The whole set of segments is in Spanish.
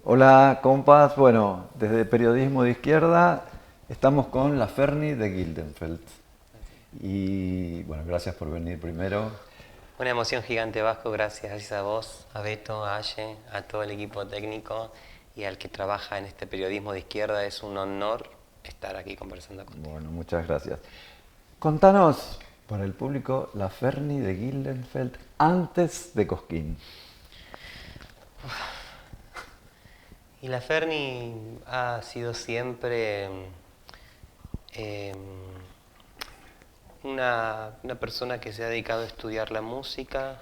Hola, compas. Bueno, desde Periodismo de Izquierda estamos con la Ferni de Gildenfeld. Y bueno, gracias por venir primero. Una emoción gigante, Vasco, gracias a vos, a Beto, a Aye, a todo el equipo técnico y al que trabaja en este periodismo de izquierda. Es un honor estar aquí conversando contigo. Bueno, muchas gracias. Contanos para el público la Ferni de Gildenfeld antes de Cosquín. Y la Ferni ha sido siempre eh, una persona que se ha dedicado a estudiar la música.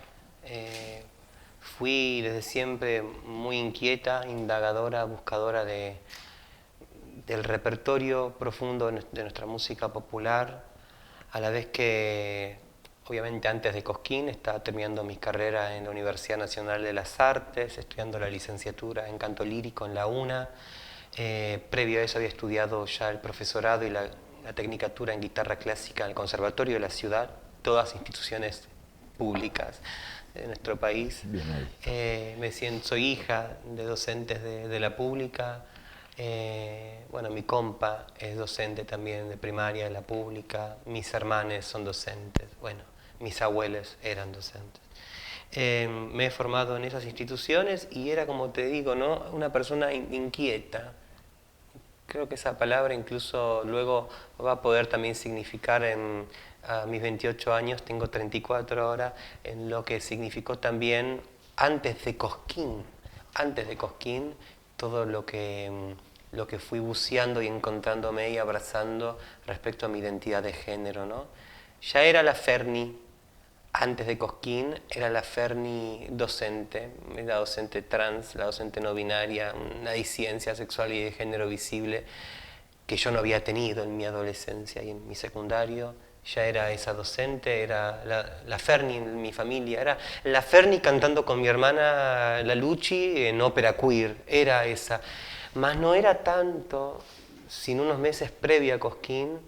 Fui desde siempre muy inquieta, indagadora, buscadora del repertorio profundo de nuestra música popular, a la vez que, obviamente, antes de Cosquín estaba terminando mi carrera en la Universidad Nacional de las Artes, estudiando la licenciatura en canto lírico en la UNA. Previo a eso había estudiado ya el profesorado y la tecnicatura en guitarra clásica en el Conservatorio de la Ciudad, todas instituciones públicas de nuestro país. Bien ahí. Soy hija de docentes de la pública. Bueno, mi compa es docente también de primaria de la pública, mis hermanos son docentes, bueno, mis abuelos eran docentes. Me he formado en esas instituciones y era, como te digo, ¿no?, una persona inquieta. Creo que esa palabra incluso luego va a poder también significar a mis 28 años, tengo 34 ahora, en lo que significó también antes de Cosquín, todo lo que fui buceando y encontrándome y abrazando respecto a mi identidad de género, ¿no? Ya era la Ferni, antes de Cosquín, era la Ferni docente, la docente trans, la docente no binaria, una disidencia sexual y de género visible que yo no había tenido en mi adolescencia y en mi secundario. Ya era esa docente, era la Ferni en mi familia, era la Ferni cantando con mi hermana la Luchi en ópera queer, era esa. Mas no era tanto, sin unos meses previa a Cosquín,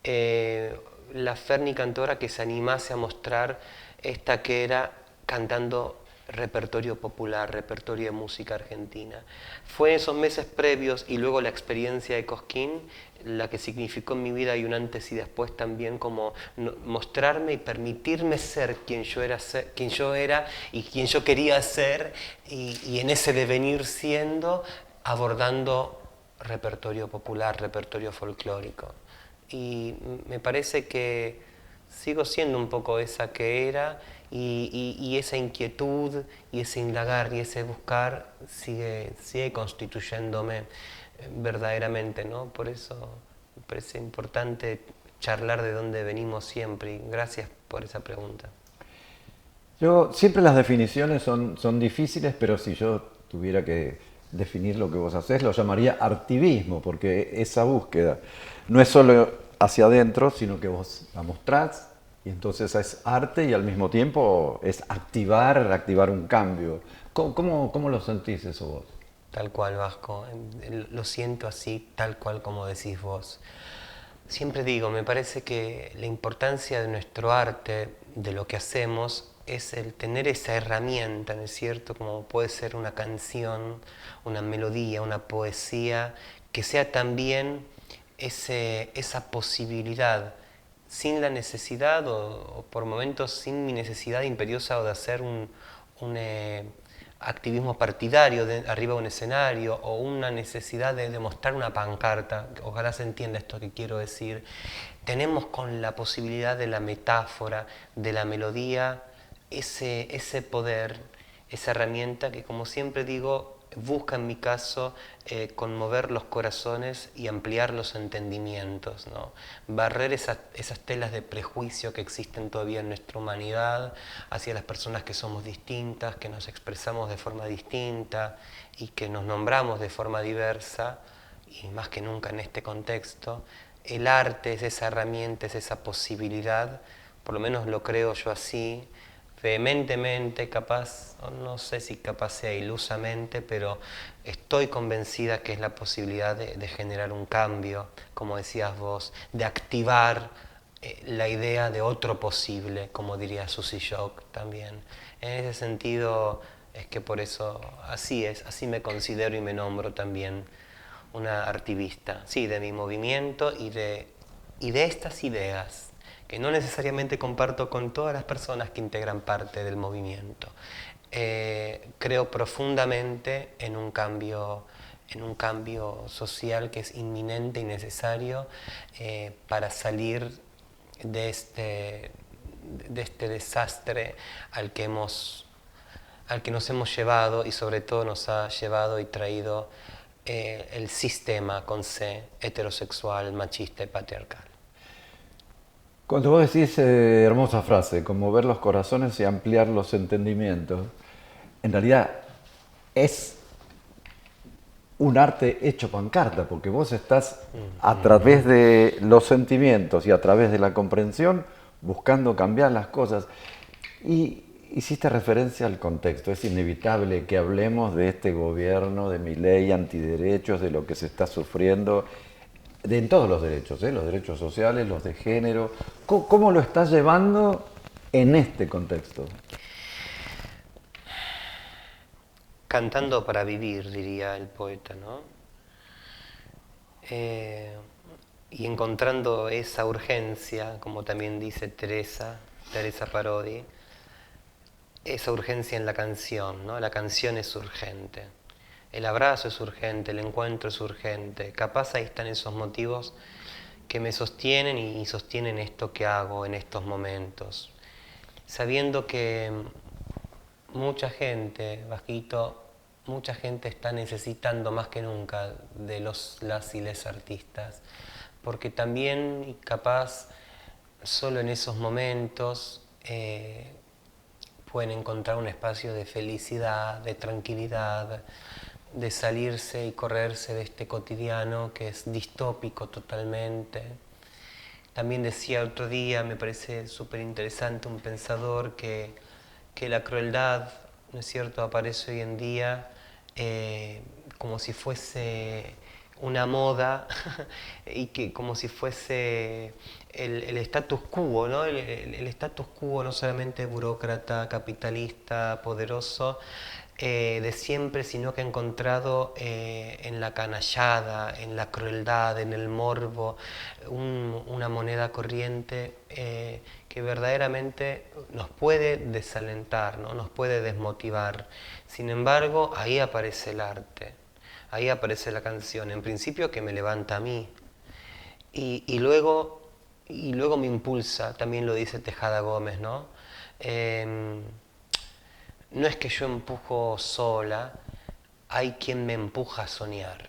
la Ferni cantora que se animase a mostrar esta que era cantando repertorio popular, repertorio de música argentina. Fue esos meses previos y luego la experiencia de Cosquín la que significó en mi vida y un antes y después también, como mostrarme y permitirme ser quien yo era y quien yo quería ser, y en ese devenir siendo, abordando repertorio popular, repertorio folclórico. Y me parece que sigo siendo un poco esa que era, y esa inquietud y ese indagar y ese buscar sigue constituyéndome verdaderamente, ¿no? Por eso me parece importante charlar de dónde venimos siempre, y gracias por esa pregunta. Yo, siempre las definiciones son difíciles, pero si yo tuviera que definir lo que vos hacés, lo llamaría artivismo, porque esa búsqueda no es solo hacia adentro, sino que vos la mostrás y entonces es arte y al mismo tiempo es activar un cambio. ¿Cómo lo sentís eso vos? Tal cual, Vasco, lo siento así, tal cual como decís vos. Siempre digo, me parece que la importancia de nuestro arte, de lo que hacemos, es el tener esa herramienta, ¿no es cierto? Como puede ser una canción, una melodía, una poesía, que sea también esa posibilidad, sin la necesidad o por momentos sin mi necesidad imperiosa o de hacer un activismo partidario arriba de un escenario, o una necesidad de mostrar una pancarta. Ojalá se entienda esto que quiero decir. Tenemos con la posibilidad de la metáfora, de la melodía, ese poder, esa herramienta que, como siempre digo, busca en mi caso conmover los corazones y ampliar los entendimientos, ¿no? Barrer esas telas de prejuicio que existen todavía en nuestra humanidad hacia las personas que somos distintas, que nos expresamos de forma distinta y que nos nombramos de forma diversa, y más que nunca en este contexto. El arte es esa herramienta, es esa posibilidad, por lo menos lo creo yo así, vehementemente, capaz, no sé si capaz sea ilusamente, pero estoy convencida que es la posibilidad de generar un cambio, como decías vos, de activar la idea de otro posible, como diría Susy Shock también. En ese sentido, Es que por eso así es, así me considero y me nombro también una activista, sí, de mi movimiento y de estas ideas, que no necesariamente comparto con todas las personas que integran parte del movimiento. Creo profundamente en un cambio social que es inminente y necesario para salir de este desastre al que nos hemos llevado, y sobre todo nos ha llevado y traído el sistema con C, heterosexual, machista y patriarcal. Cuando vos decís, hermosa frase, conmover los corazones y ampliar los entendimientos, en realidad es un arte hecho pancarta, porque vos estás a través de los sentimientos y a través de la comprensión buscando cambiar las cosas. Y hiciste referencia al contexto, es inevitable que hablemos de este gobierno, de Milei, antiderechos, de lo que se está sufriendo, en todos los derechos, los derechos sociales, los de género. ¿Cómo lo estás llevando en este contexto? Cantando para vivir, diría el poeta, ¿no? Y encontrando esa urgencia, como también dice Teresa Parodi, esa urgencia en la canción, ¿no? La canción es urgente, el abrazo es urgente, el encuentro es urgente. Capaz ahí están esos motivos que me sostienen y sostienen esto que hago en estos momentos. Sabiendo que mucha gente, Vasquito, mucha gente está necesitando más que nunca de las y les artistas, porque también, y capaz, solo en esos momentos pueden encontrar un espacio de felicidad, de tranquilidad, de salirse y correrse de este cotidiano que es distópico totalmente. También decía otro día, me parece súper interesante, un pensador que la crueldad, ¿no es cierto?, aparece hoy en día como si fuese una moda y que como si fuese el status quo, ¿no? El status quo no solamente burócrata, capitalista, poderoso, de siempre, sino que ha encontrado en la canallada, en la crueldad, en el morbo, una moneda corriente que verdaderamente nos puede desalentar, ¿no? Nos puede desmotivar. Sin embargo, ahí aparece el arte, ahí aparece la canción, en principio que me levanta a mí, y luego me impulsa, también lo dice Tejada Gómez, ¿no? No es que yo empujo sola, hay quien me empuja a soñar.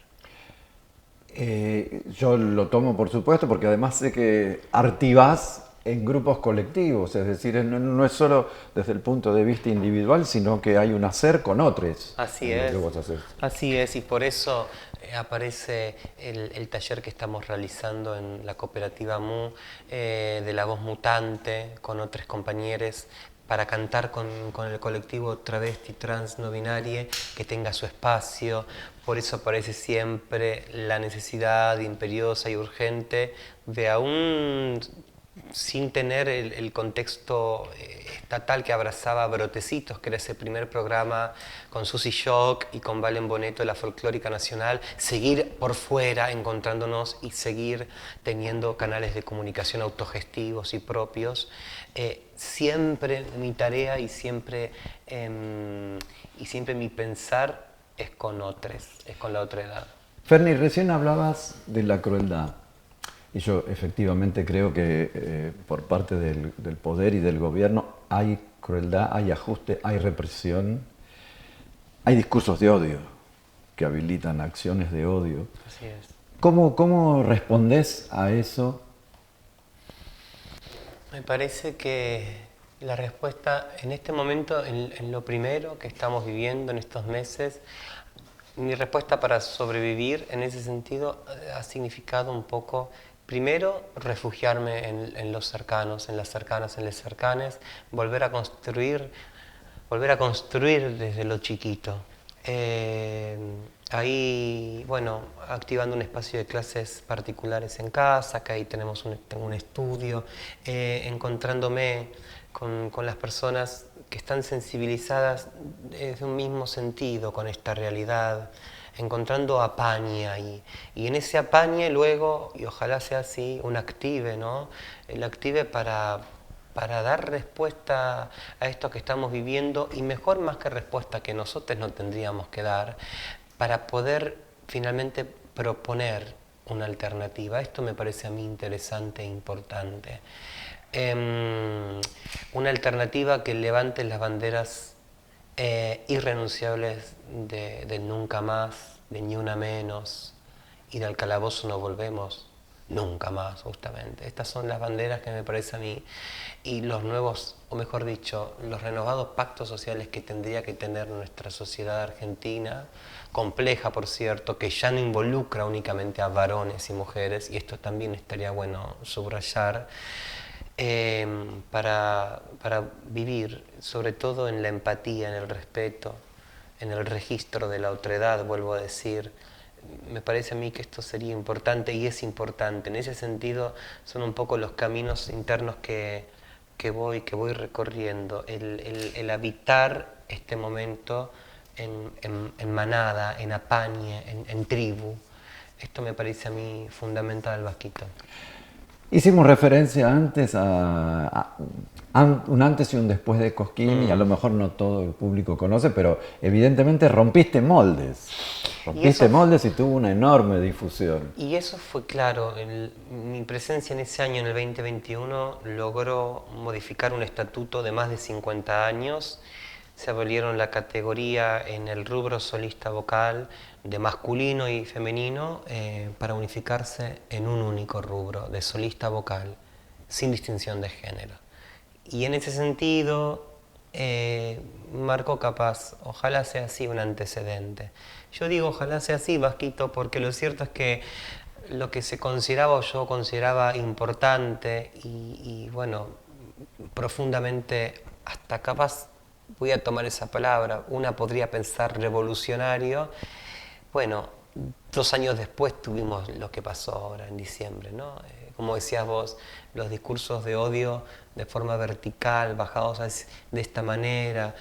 Yo lo tomo por supuesto porque además sé que artivás en grupos colectivos, es decir, no es solo desde el punto de vista individual, sino que hay un hacer con otros. Así en lo es, que vos haces. así es, y por eso aparece el taller que estamos realizando en la cooperativa MU de la voz mutante con otros compañeros para cantar con el colectivo travesti trans no binarie que tenga su espacio. Por eso aparece siempre la necesidad imperiosa y urgente de, aún sin tener el contexto estatal que abrazaba Brotecitos, que era ese primer programa con Susy Shock y con Valen Boneto de la Folclórica Nacional, seguir por fuera encontrándonos y seguir teniendo canales de comunicación autogestivos y propios. Siempre mi tarea y siempre mi pensar es con otros, es con la otra edad. Ferni, recién hablabas de la crueldad. Y yo efectivamente creo que por parte del poder y del gobierno hay crueldad, hay ajuste, hay represión, hay discursos de odio que habilitan acciones de odio. Así es. ¿Cómo respondes a eso? Me parece que la respuesta en este momento, en lo primero que estamos viviendo en estos meses, mi respuesta para sobrevivir en ese sentido ha significado un poco, primero, refugiarme en los cercanos, en las cercanas, en los cercanes, volver a construir desde lo chiquito. Ahí, bueno, activando un espacio de clases particulares en casa, que ahí tengo un estudio, encontrándome con las personas que están sensibilizadas desde un mismo sentido con esta realidad, encontrando apaña y en ese apañe luego, y ojalá sea así, un active, ¿no? El active para dar respuesta a esto que estamos viviendo y mejor más que respuesta que nosotros no tendríamos que dar para poder finalmente proponer una alternativa. Esto me parece a mí interesante e importante. Una alternativa que levante las banderas irrenunciables del nunca más, de ni una menos, y del calabozo no volvemos nunca más, justamente. Estas son las banderas que me parece a mí, y los nuevos, o mejor dicho, los renovados pactos sociales que tendría que tener nuestra sociedad argentina, compleja por cierto, que ya no involucra únicamente a varones y mujeres, y esto también estaría bueno subrayar, para vivir, sobre todo en la empatía, en el respeto, en el registro de la otredad, vuelvo a decir. Me parece a mí que esto sería importante y es importante. En ese sentido son un poco los caminos internos que voy recorriendo, el habitar este momento en manada, en apañe, en tribu. Esto me parece a mí fundamental, Vasquito. Hicimos referencia antes a un antes y un después de Cosquín, y a lo mejor no todo el público conoce, pero evidentemente rompiste moldes. Rompiste moldes y tuvo una enorme difusión. Y eso fue claro. Mi presencia en ese año, en el 2021, logró modificar un estatuto de más de 50 años. Se abolieron la categoría en el rubro solista vocal de masculino y femenino para unificarse en un único rubro de solista vocal, sin distinción de género. Y en ese sentido, marcó capaz, ojalá sea así, un antecedente. Yo digo ojalá sea así, Vasquito, porque lo cierto es que lo que se consideraba o yo consideraba importante y bueno, profundamente, hasta capaz, voy a tomar esa palabra, una podría pensar revolucionario. Bueno, 2 años después tuvimos lo que pasó ahora en diciembre, ¿no? Como decías vos, los discursos de odio de forma vertical, bajados de esta manera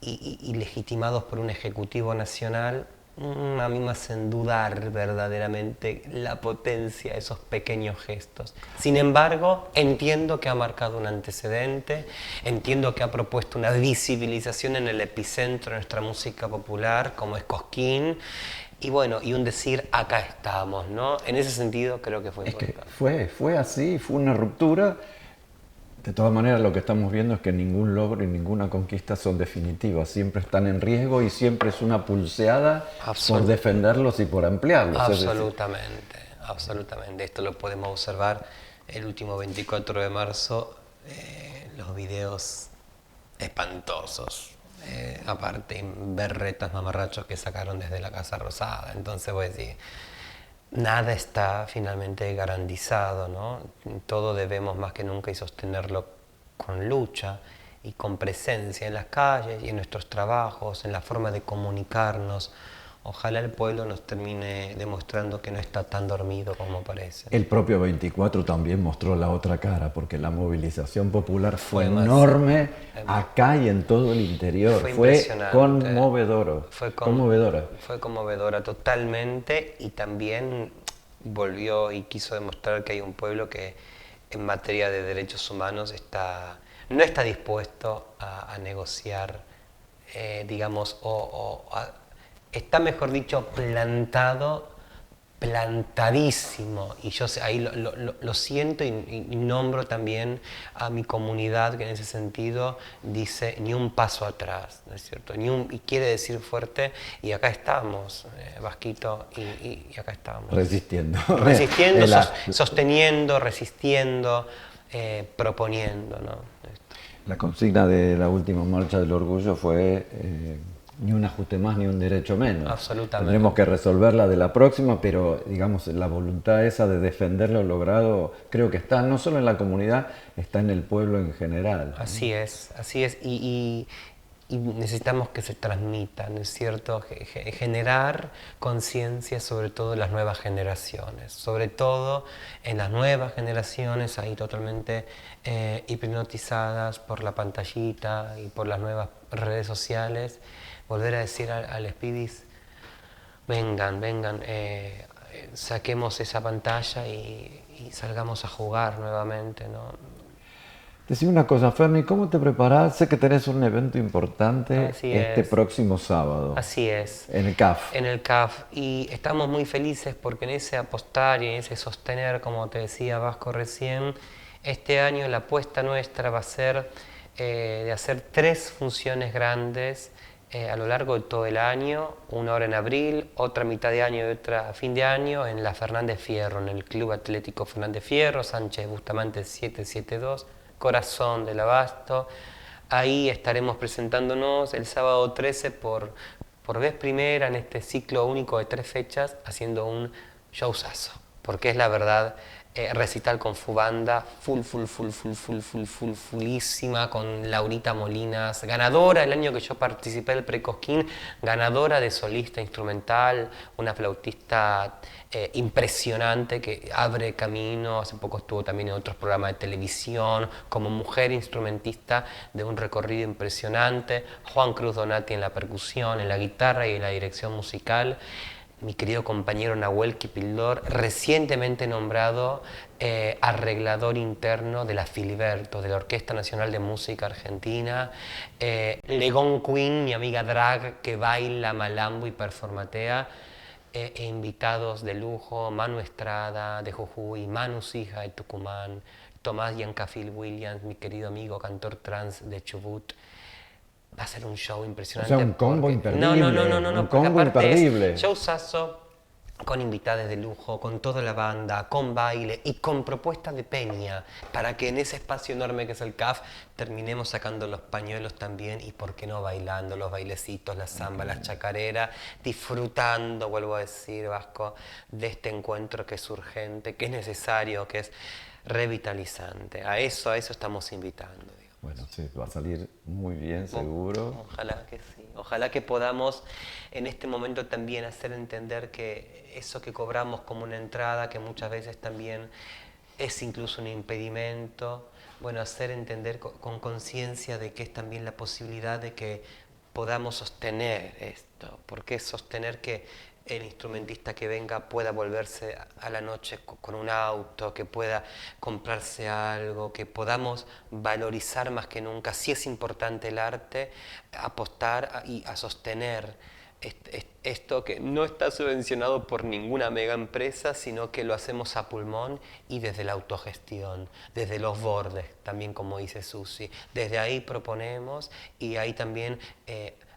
y legitimados por un Ejecutivo Nacional, a mí me hacen dudar verdaderamente la potencia de esos pequeños gestos. Sin embargo, entiendo que ha marcado un antecedente, entiendo que ha propuesto una visibilización en el epicentro de nuestra música popular, como es Cosquín, y bueno, y un decir, acá estamos, ¿no? En ese sentido creo que fue importante. Que fue así, fue una ruptura. De todas maneras, lo que estamos viendo es que ningún logro y ninguna conquista son definitivas, siempre están en riesgo y siempre es una pulseada por defenderlos y por ampliarlos. Absolutamente, absolutamente. Esto lo podemos observar el último 24 de marzo, los videos espantosos, aparte berretas mamarrachos que sacaron desde la Casa Rosada. Entonces voy a decir, nada está finalmente garantizado, ¿no? Todo debemos más que nunca y sostenerlo con lucha y con presencia en las calles y en nuestros trabajos, en la forma de comunicarnos. Ojalá el pueblo nos termine demostrando que no está tan dormido como parece. El propio 24 también mostró la otra cara, porque la movilización popular fue enorme acá y en todo el interior. Fue conmovedora. Fue conmovedora totalmente, y también volvió y quiso demostrar que hay un pueblo que en materia de derechos humanos no está dispuesto a negociar, digamos, está, mejor dicho, plantadísimo, y yo ahí lo siento y nombro también a mi comunidad que en ese sentido dice ni un paso atrás, ¿no es cierto? Y quiere decir fuerte, y acá estamos, Vasquito, y acá estamos. Resistiendo, sosteniendo, resistiendo, proponiendo, ¿no? La consigna de la última marcha del orgullo fue ni un ajuste más ni un derecho menos. Absolutamente. Tendremos que resolverla de la próxima, pero digamos la voluntad esa de defender lo logrado creo que está no solo en la comunidad, está en el pueblo en general. Así es, así es. Y y necesitamos que se transmita, ¿no es cierto? Generar conciencia sobre todo en las nuevas generaciones, sobre todo en las nuevas generaciones ahí totalmente hipnotizadas por la pantallita y por las nuevas redes sociales, volver a decir a los pibis, vengan, vengan, saquemos esa pantalla y salgamos a jugar nuevamente, ¿no? Decime una cosa, Ferni, ¿cómo te preparás? Sé que tenés un evento importante Así este es. próximo sábado. Así es. En el CAF. En el CAF. Y estamos muy felices porque en ese apostar y en ese sostener, como te decía Vasco recién, este año la apuesta nuestra va a ser de hacer 3 funciones grandes a lo largo de todo el año, una hora en abril, otra mitad de año y otra a fin de año en la Fernández Fierro, en el Club Atlético Fernández Fierro, Sánchez Bustamante 772, Corazón del Abasto. Ahí estaremos presentándonos el sábado 13 por vez primera en este ciclo único de 3 fechas, haciendo un showzazo, porque es la verdad, recital con Fubanda, fullísima, con Laurita Molinas, ganadora el año que yo participé del Precosquín, ganadora de solista instrumental, una flautista impresionante que abre camino, hace poco estuvo también en otros programas de televisión, como mujer instrumentista de un recorrido impresionante, Juan Cruz Donati en la percusión, en la guitarra y en la dirección musical, mi querido compañero Nahuel Kipildor, recientemente nombrado arreglador interno de la Filiberto, de la Orquesta Nacional de Música Argentina, Legón Queen, mi amiga drag que baila malambo y performatea, e invitados de lujo, Manu Estrada de Jujuy, Manu Sija de Tucumán, Tomás Yancafil Williams, mi querido amigo cantor trans de Chubut. Va a ser un show impresionante. O sea, un combo imperdible. No, Un porque combo aparte imperdible. es showzazo con invitados de lujo, con toda la banda, con baile y con propuestas de peña, para que en ese espacio enorme que es el CAF terminemos sacando los pañuelos también y por qué no bailando los bailecitos, la samba, la chacarera, disfrutando, vuelvo a decir, Vasco, de este encuentro que es urgente, que es necesario, que es revitalizante. A eso estamos invitando. Bueno, sí, va a salir muy bien, seguro. Ojalá que sí. Ojalá que podamos en este momento también hacer entender que eso que cobramos como una entrada, que muchas veces también es incluso un impedimento, bueno, hacer entender con conciencia de que es también la posibilidad de que podamos sostener esto, porque es sostener que el instrumentista que venga pueda volverse a la noche con un auto, que pueda comprarse algo, que podamos valorizar más que nunca, si es importante el arte, apostar y a sostener esto que no está subvencionado por ninguna mega empresa, sino que lo hacemos a pulmón y desde la autogestión, desde los bordes, también como dice Susi. Desde ahí proponemos y ahí también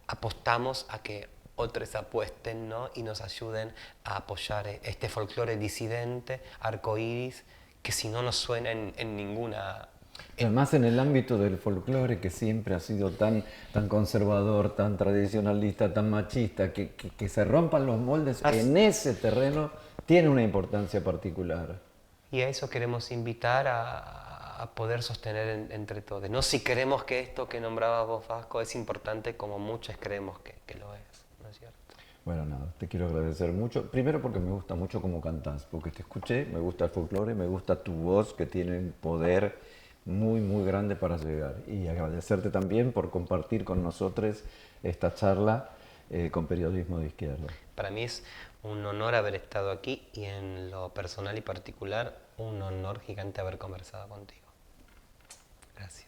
apostamos a que otros apuesten, ¿no? Y nos ayuden a apoyar este folclore disidente, arcoíris, que si no nos suena en ninguna... Además en el ámbito del folclore que siempre ha sido tan conservador, tan tradicionalista, tan machista, que se rompan los moldes en ese terreno tiene una importancia particular. Y a eso queremos invitar a poder sostener entre todos. No si queremos que esto que nombrabas vos, Vasco, es importante como muchos creemos que lo es. ¿No es cierto? Bueno, nada, te quiero agradecer mucho. Primero porque me gusta mucho cómo cantás, porque te escuché, me gusta el folclore, me gusta tu voz que tiene un poder muy, muy grande para llegar. Y agradecerte también por compartir con nosotros esta charla con Periodismo de Izquierda. Para mí es un honor haber estado aquí y en lo personal y particular, un honor gigante haber conversado contigo. Gracias.